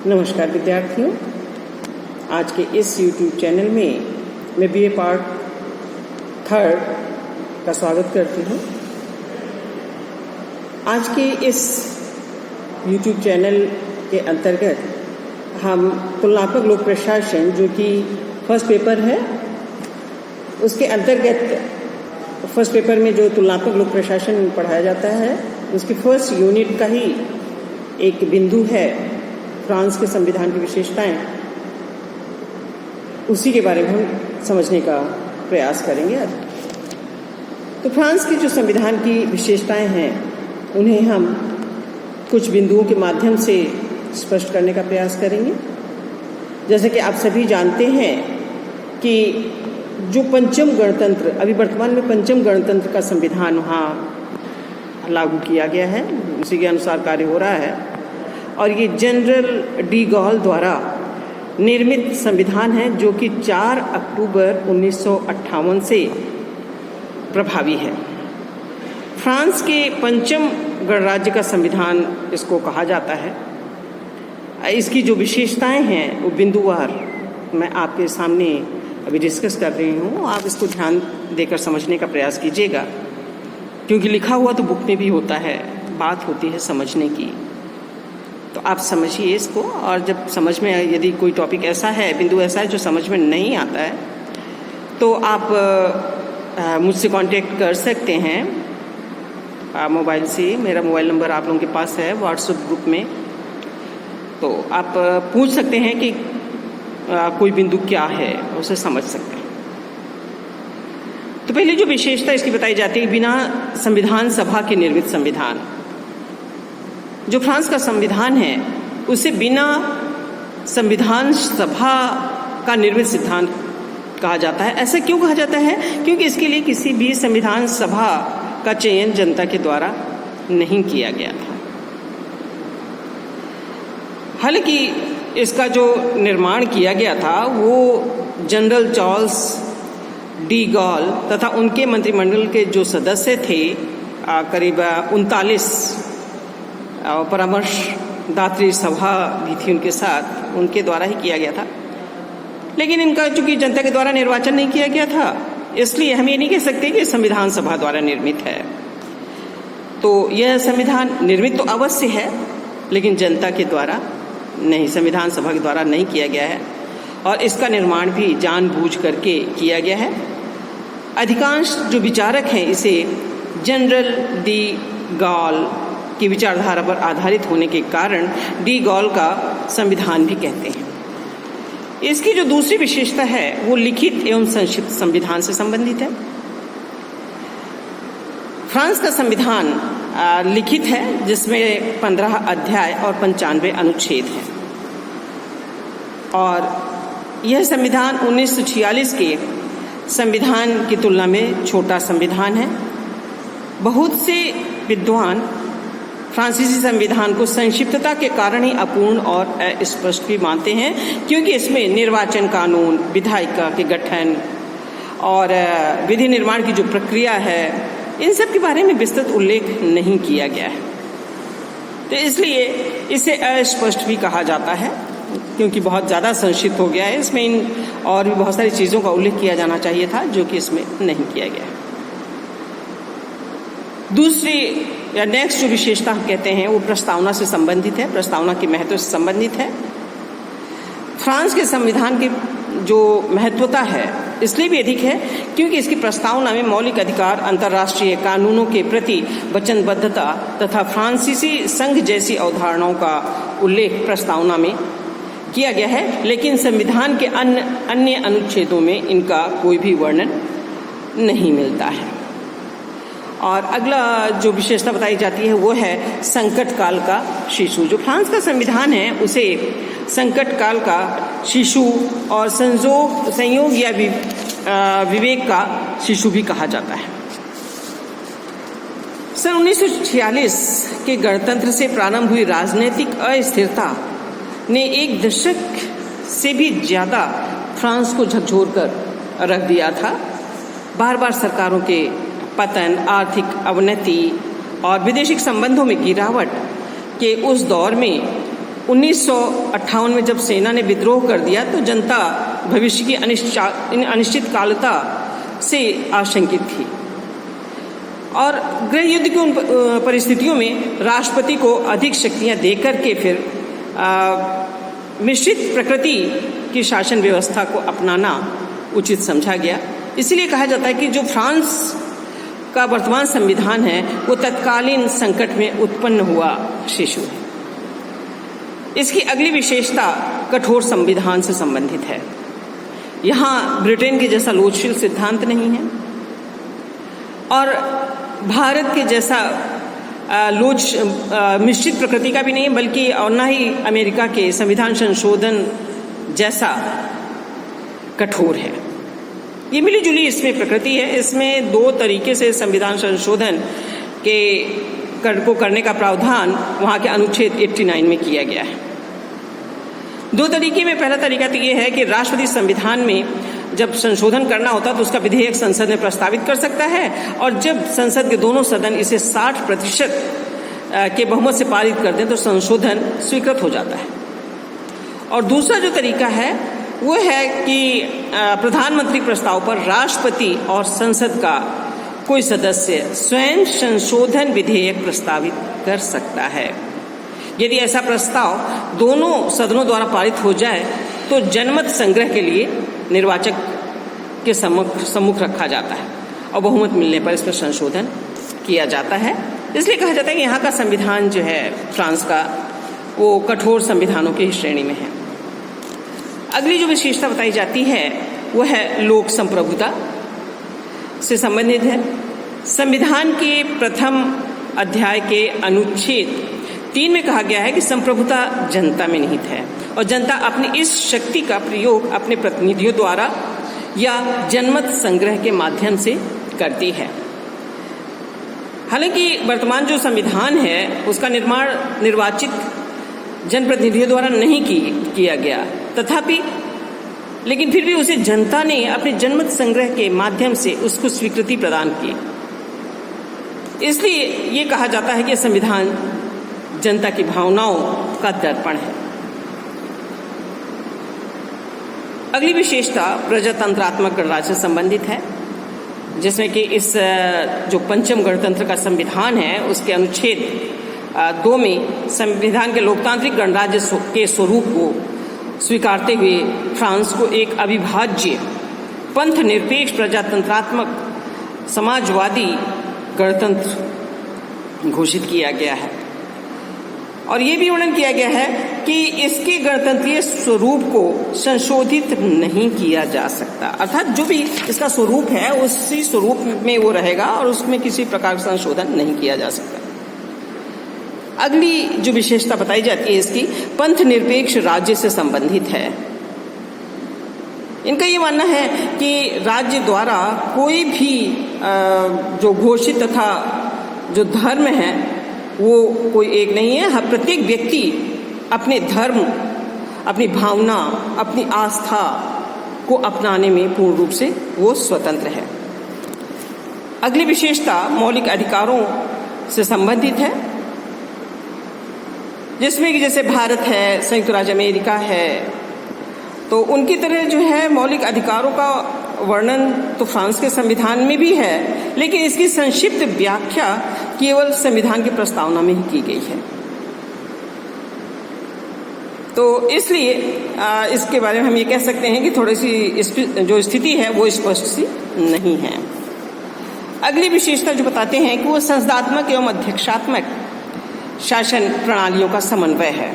नमस्कार विद्यार्थियों, आज के इस YouTube चैनल में मैं BA पार्ट 3 का स्वागत करती हूँ। आज के इस YouTube चैनल के अंतर्गत हम तुलनात्मक लोक प्रशासन जो कि फर्स्ट पेपर है, उसके अंतर्गत फर्स्ट पेपर में जो तुलनात्मक लोक प्रशासन पढ़ाया जाता है उसकी फर्स्ट यूनिट का ही एक बिंदु है फ्रांस के संविधान की विशेषताएं, उसी के बारे में हम समझने का प्रयास करेंगे आज। तो फ्रांस की जो संविधान की विशेषताएं हैं उन्हें हम कुछ बिंदुओं के माध्यम से स्पष्ट करने का प्रयास करेंगे। जैसे कि आप सभी जानते हैं कि जो पंचम गणतंत्र, अभी वर्तमान में पंचम गणतंत्र का संविधान वहाँ लागू किया गया है, उसी के अनुसार कार्य हो रहा है। और ये जनरल डी गॉल द्वारा निर्मित संविधान है जो कि 4 अक्टूबर 1958 से प्रभावी है। फ्रांस के पंचम गणराज्य का संविधान इसको कहा जाता है। इसकी जो विशेषताएं हैं वो बिंदुवार मैं आपके सामने अभी डिस्कस कर रही हूँ। आप इसको ध्यान देकर समझने का प्रयास कीजिएगा, क्योंकि लिखा हुआ तो बुक में भी होता है, बात होती है समझने की। तो आप समझिए इसको, और जब समझ में यदि कोई टॉपिक ऐसा है, बिंदु ऐसा है जो समझ में नहीं आता है, तो आप मुझसे कांटेक्ट कर सकते हैं मोबाइल से। मेरा मोबाइल नंबर आप लोगों के पास है व्हाट्सएप ग्रुप में। तो आप पूछ सकते हैं कि कोई बिंदु क्या है, उसे समझ सकते हैं। तो पहले जो विशेषता इसकी बताई जाती है, बिना संविधान सभा के निर्मित संविधान। जो फ्रांस का संविधान है उसे बिना संविधान सभा का निर्मित सिद्धांत कहा जाता है। ऐसा क्यों कहा जाता है? क्योंकि इसके लिए किसी भी संविधान सभा का चयन जनता के द्वारा नहीं किया गया था। हालांकि इसका जो निर्माण किया गया था वो जनरल चार्ल्स डी गॉल तथा उनके मंत्रिमंडल के जो सदस्य थे, करीब 39 परामर्शदात्री सभा भी थी उनके साथ, उनके द्वारा ही किया गया था। लेकिन इनका चूंकि जनता के द्वारा निर्वाचन नहीं किया गया था, इसलिए हम ये नहीं कह सकते कि संविधान सभा द्वारा निर्मित है। तो यह संविधान निर्मित तो अवश्य है, लेकिन जनता के द्वारा नहीं, संविधान सभा के द्वारा नहीं किया गया है। और इसका निर्माण भी जानबूझ करके किया गया है। अधिकांश जो विचारक हैं इसे जनरल डी गॉल की विचारधारा पर आधारित होने के कारण डी गॉल का संविधान भी कहते हैं। इसकी जो दूसरी विशेषता है वो लिखित एवं संक्षिप्त संविधान से संबंधित है। फ्रांस का संविधान लिखित है, जिसमें 15 अध्याय और 95 अनुच्छेद हैं। और यह संविधान 1946 के संविधान की तुलना में छोटा संविधान है। बहुत से विद्वान फ्रांसीसी संविधान को संक्षिप्तता के कारण ही अपूर्ण और अस्पष्ट भी मानते हैं, क्योंकि इसमें निर्वाचन कानून, विधायिका के गठन और विधि निर्माण की जो प्रक्रिया है, इन सब के बारे में विस्तृत उल्लेख नहीं किया गया है। तो इसलिए इसे अस्पष्ट भी कहा जाता है, क्योंकि बहुत ज़्यादा संक्षिप्त हो गया है। इसमें इन और भी बहुत सारी चीज़ों का उल्लेख किया जाना चाहिए था, जो कि इसमें नहीं किया गया है। दूसरी या नेक्स्ट जो विशेषता हम कहते हैं वो प्रस्तावना से संबंधित है, प्रस्तावना के महत्व से संबंधित है। फ्रांस के संविधान की जो महत्वता है इसलिए भी अधिक है क्योंकि इसकी प्रस्तावना में मौलिक अधिकार, अंतर्राष्ट्रीय कानूनों के प्रति वचनबद्धता तथा फ्रांसीसी संघ जैसी अवधारणाओं का उल्लेख प्रस्तावना में किया गया है। लेकिन संविधान के अन्य अनुच्छेदों में इनका कोई भी वर्णन नहीं मिलता है। और अगला जो विशेषता बताई जाती है वो है संकट काल का शिशु। जो फ्रांस का संविधान है उसे संकट काल का शिशु और संयोग या विवेक का शिशु भी कहा जाता है। सन 1946 के गणतंत्र से प्रारंभ हुई राजनीतिक अस्थिरता ने 1 दशक से भी ज़्यादा फ्रांस को झकझोर कर रख दिया था। बार बार सरकारों के पतन, आर्थिक अवनति और विदेशी संबंधों में गिरावट के उस दौर में 1958 में जब सेना ने विद्रोह कर दिया तो जनता भविष्य की अनिश्चितकालता से आशंकित थी और गृह युद्ध की उन परिस्थितियों में राष्ट्रपति को अधिक शक्तियां देकर के फिर मिश्रित प्रकृति की शासन व्यवस्था को अपनाना उचित समझा गया। इसीलिए कहा जाता है कि जो फ्रांस का वर्तमान संविधान है वो तत्कालीन संकट में उत्पन्न हुआ शिशु है। इसकी अगली विशेषता कठोर संविधान से संबंधित है। यहाँ ब्रिटेन के जैसा लोचशील सिद्धांत नहीं है और भारत के जैसा मिश्रित प्रकृति का भी नहीं है, बल्कि और न ही अमेरिका के संविधान संशोधन जैसा कठोर है। ये मिली जुली इसमें प्रकृति है। इसमें दो तरीके से संविधान संशोधन को करने का प्रावधान वहाँ के अनुच्छेद 89 में किया गया है। दो तरीके में पहला तरीका तो ये है कि राष्ट्रपति संविधान में जब संशोधन करना होता तो उसका विधेयक संसद में प्रस्तावित कर सकता है और जब संसद के दोनों सदन इसे 60% के बहुमत से पारित कर दें तो संशोधन स्वीकृत हो जाता है। और दूसरा जो तरीका है वो है कि प्रधानमंत्री प्रस्ताव पर राष्ट्रपति और संसद का कोई सदस्य स्वयं संशोधन विधेयक प्रस्तावित कर सकता है। यदि ऐसा प्रस्ताव दोनों सदनों द्वारा पारित हो जाए तो जनमत संग्रह के लिए निर्वाचक के सम्मुख रखा जाता है और बहुमत मिलने पर इस पर संशोधन किया जाता है। इसलिए कहा जाता है कि यहाँ का संविधान जो है फ्रांस का वो कठोर संविधानों की श्रेणी में है। अगली जो विशेषता बताई जाती है वो है लोक संप्रभुता से संबंधित है। संविधान के प्रथम अध्याय के अनुच्छेद 3 में कहा गया है कि संप्रभुता जनता में निहित है और जनता अपनी इस शक्ति का प्रयोग अपने प्रतिनिधियों द्वारा या जनमत संग्रह के माध्यम से करती है। हालांकि वर्तमान जो संविधान है उसका निर्माण निर्वाचित जनप्रतिनिधियों द्वारा नहीं किया गया, तथापि लेकिन फिर भी उसे जनता ने अपने जनमत संग्रह के माध्यम से उसको स्वीकृति प्रदान की। इसलिए ये कहा जाता है कि संविधान जनता की भावनाओं का दर्पण है। अगली विशेषता प्रजातंत्रात्मक गणराज्य से संबंधित है, जिसमें कि इस जो पंचम गणतंत्र का संविधान है उसके अनुच्छेद 2 में संविधान के लोकतांत्रिक गणराज्य के स्वरूप को स्वीकारते हुए फ्रांस को एक अविभाज्य पंथ निरपेक्ष प्रजातंत्रात्मक समाजवादी गणतंत्र घोषित किया गया है। और ये भी वर्णन किया गया है कि इसके गणतंत्रीय स्वरूप को संशोधित नहीं किया जा सकता, अर्थात जो भी इसका स्वरूप है उसी स्वरूप में वो रहेगा और उसमें किसी प्रकार का संशोधन नहीं किया जा सकता। अगली जो विशेषता बताई जाती है इसकी पंथ निरपेक्ष राज्य से संबंधित है। इनका ये मानना है कि राज्य द्वारा कोई भी जो घोषित तथा जो धर्म है वो कोई एक नहीं है। हर प्रत्येक व्यक्ति अपने धर्म, अपनी भावना, अपनी आस्था को अपनाने में पूर्ण रूप से वो स्वतंत्र है। अगली विशेषता मौलिक अधिकारों से संबंधित है, जिसमें कि जैसे भारत है, संयुक्त राज्य अमेरिका है, तो उनकी तरह जो है मौलिक अधिकारों का वर्णन तो फ्रांस के संविधान में भी है, लेकिन इसकी संक्षिप्त व्याख्या केवल संविधान की प्रस्तावना में ही की गई है। तो इसलिए इसके बारे में हम ये कह सकते हैं कि थोड़ी सी जो स्थिति है वो स्पष्ट सी नहीं है। अगली विशेषता जो बताते हैं कि वो संसदात्मक एवं अध्यक्षात्मक शासन प्रणालियों का समन्वय है।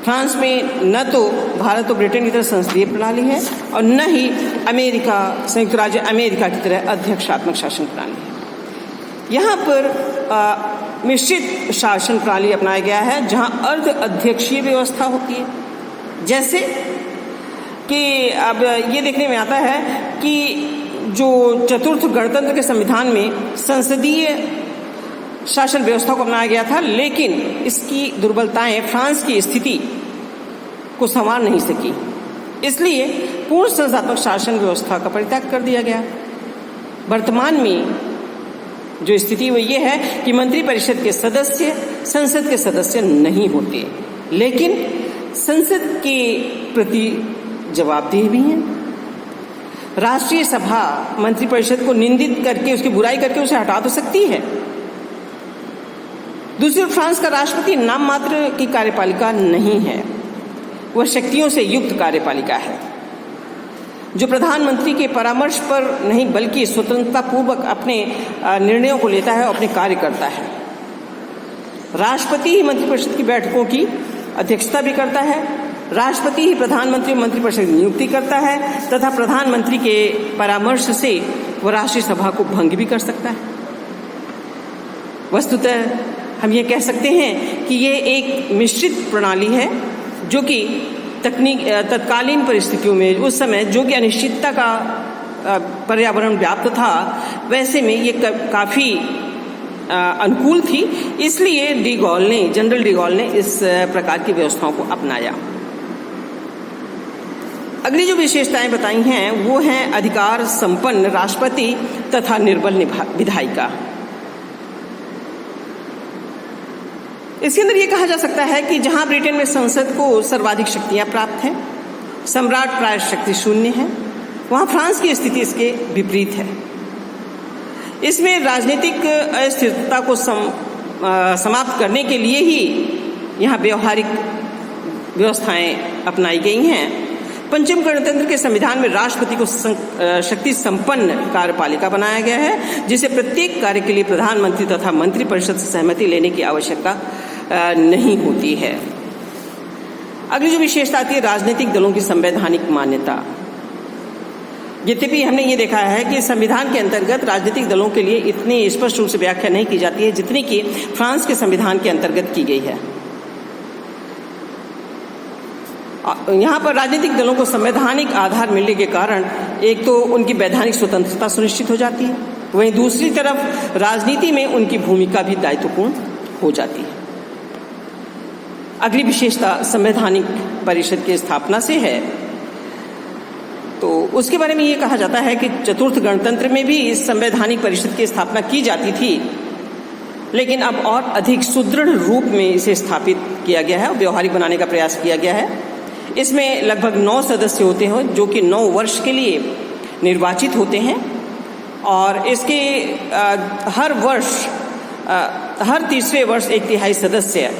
फ्रांस में न तो भारत और ब्रिटेन की तरह संसदीय प्रणाली है और न ही अमेरिका, संयुक्त राज्य अमेरिका की तरह अध्यक्षात्मक शासन प्रणाली है। यहाँ पर मिश्रित शासन प्रणाली अपनाया गया है, जहाँ अर्ध अध्यक्षीय व्यवस्था होती है। जैसे कि अब ये देखने में आता है कि जो चतुर्थ गणतंत्र के संविधान में संसदीय शासन व्यवस्था को अपनाया गया था, लेकिन इसकी दुर्बलताएं फ्रांस की स्थिति को संवार नहीं सकी, इसलिए पूर्ण संसदात्मक शासन व्यवस्था का परित्याग कर दिया गया। वर्तमान में जो स्थिति वो ये है कि मंत्रिपरिषद के सदस्य संसद के सदस्य नहीं होते, लेकिन संसद के प्रति जवाबदेह भी हैं। राष्ट्रीय सभा मंत्रिपरिषद को निंदित करके, उसकी बुराई करके उसे हटा तो सकती है। दूसरी ओर फ्रांस का राष्ट्रपति नाम मात्र की कार्यपालिका नहीं है, वह शक्तियों से युक्त कार्यपालिका है जो प्रधानमंत्री के परामर्श पर नहीं बल्कि स्वतंत्रतापूर्वक अपने निर्णयों को लेता है और अपने कार्य करता है। राष्ट्रपति ही मंत्रिपरिषद की बैठकों की अध्यक्षता भी करता है, राष्ट्रपति ही प्रधानमंत्री और मंत्रिपरिषद की नियुक्ति करता है तथा प्रधानमंत्री के परामर्श से वह राष्ट्रीय सभा को भंग भी कर सकता है। वस्तुतः हम ये कह सकते हैं कि ये एक मिश्रित प्रणाली है जो कि तत्कालीन परिस्थितियों में उस समय जो कि अनिश्चितता का पर्यावरण व्याप्त था, वैसे में ये काफ़ी अनुकूल थी। इसलिए जनरल डी गॉल ने इस प्रकार की व्यवस्थाओं को अपनाया। अगली जो विशेषताएं बताई हैं वो हैं अधिकार संपन्न राष्ट्रपति तथा निर्बल विधायिका। इसके अंदर ये कहा जा सकता है कि जहां ब्रिटेन में संसद को सर्वाधिक शक्तियां प्राप्त हैं, सम्राट प्राय शक्ति शून्य है, वहां फ्रांस की स्थिति इसके विपरीत है। इसमें राजनीतिक अस्थिरता को समाप्त करने के लिए ही यहाँ व्यवहारिक व्यवस्थाएं अपनाई गई हैं। पंचम गणतंत्र के संविधान में राष्ट्रपति को शक्ति संपन्न कार्यपालिका बनाया गया है, जिसे प्रत्येक कार्य के लिए प्रधानमंत्री तथा मंत्रिपरिषद से सहमति लेने की आवश्यकता नहीं होती है। अगली जो विशेषता आती है राजनीतिक दलों की संवैधानिक मान्यता। यद्यपि हमने ये देखा है कि संविधान के अंतर्गत राजनीतिक दलों के लिए इतनी स्पष्ट रूप से व्याख्या नहीं की जाती है जितनी कि फ्रांस के संविधान के अंतर्गत की गई है। यहाँ पर राजनीतिक दलों को संवैधानिक आधार मिलने के कारण एक तो उनकी वैधानिक स्वतंत्रता सुनिश्चित हो जाती है, वहीं दूसरी तरफ राजनीति में उनकी भूमिका भी दायित्वपूर्ण हो जाती है। अगली विशेषता संवैधानिक परिषद की स्थापना से है। तो उसके बारे में ये कहा जाता है कि चतुर्थ गणतंत्र में भी इस संवैधानिक परिषद की स्थापना की जाती थी, लेकिन अब और अधिक सुदृढ़ रूप में इसे स्थापित किया गया है और व्यवहारिक बनाने का प्रयास किया गया है। इसमें लगभग 9 सदस्य होते हैं जो कि 9 वर्ष के लिए निर्वाचित होते हैं और इसके हर तीसरे वर्ष 1/3 सदस्य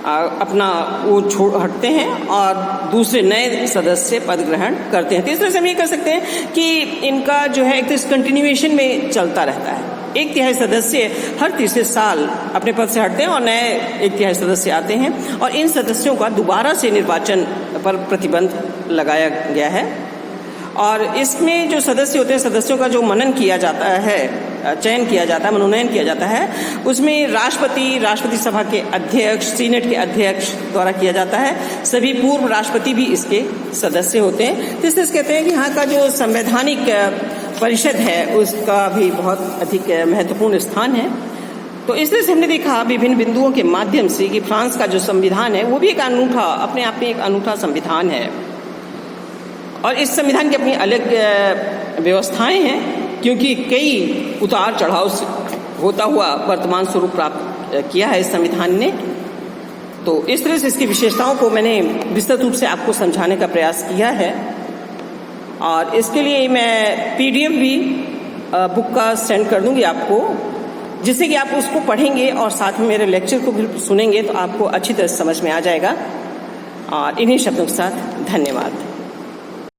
अपना वो हटते हैं और दूसरे नए सदस्य पद ग्रहण करते हैं। तो इस तरह से हम ये कह सकते हैं कि इनका जो है एक कंटिन्यूएशन में चलता रहता है। 1/3 सदस्य हर तीसरे साल अपने पद से हटते हैं और नए 1/3 सदस्य आते हैं और इन सदस्यों का दोबारा से निर्वाचन पर प्रतिबंध लगाया गया है। और इसमें जो सदस्य होते हैं, सदस्यों का जो मनन किया जाता है, चयन किया जाता है, मनोनयन किया जाता है, उसमें राष्ट्रपति सभा के अध्यक्ष, सीनेट के अध्यक्ष द्वारा किया जाता है। सभी पूर्व राष्ट्रपति भी इसके सदस्य होते हैं। तो इसलिए कहते हैं कि यहाँ का जो संवैधानिक परिषद है उसका भी बहुत अधिक महत्वपूर्ण स्थान है। तो इसलिए से हमने देखा विभिन्न बिंदुओं के माध्यम से कि फ्रांस का जो संविधान है वो भी एक अनूठा, अपने आप में एक अनूठा संविधान है और इस संविधान की अपनी अलग व्यवस्थाएं हैं, क्योंकि कई उतार चढ़ाव होता हुआ वर्तमान स्वरूप प्राप्त किया है इस संविधान ने। तो इस तरह से इसकी विशेषताओं को मैंने विस्तृत रूप से आपको समझाने का प्रयास किया है और इसके लिए मैं PDF भी बुक का सेंड कर दूंगी आपको, जिससे कि आप उसको पढ़ेंगे और साथ में मेरे लेक्चर को भी सुनेंगे तो आपको अच्छी तरह समझ में आ जाएगा। और इन्हीं शब्दों के साथ धन्यवाद।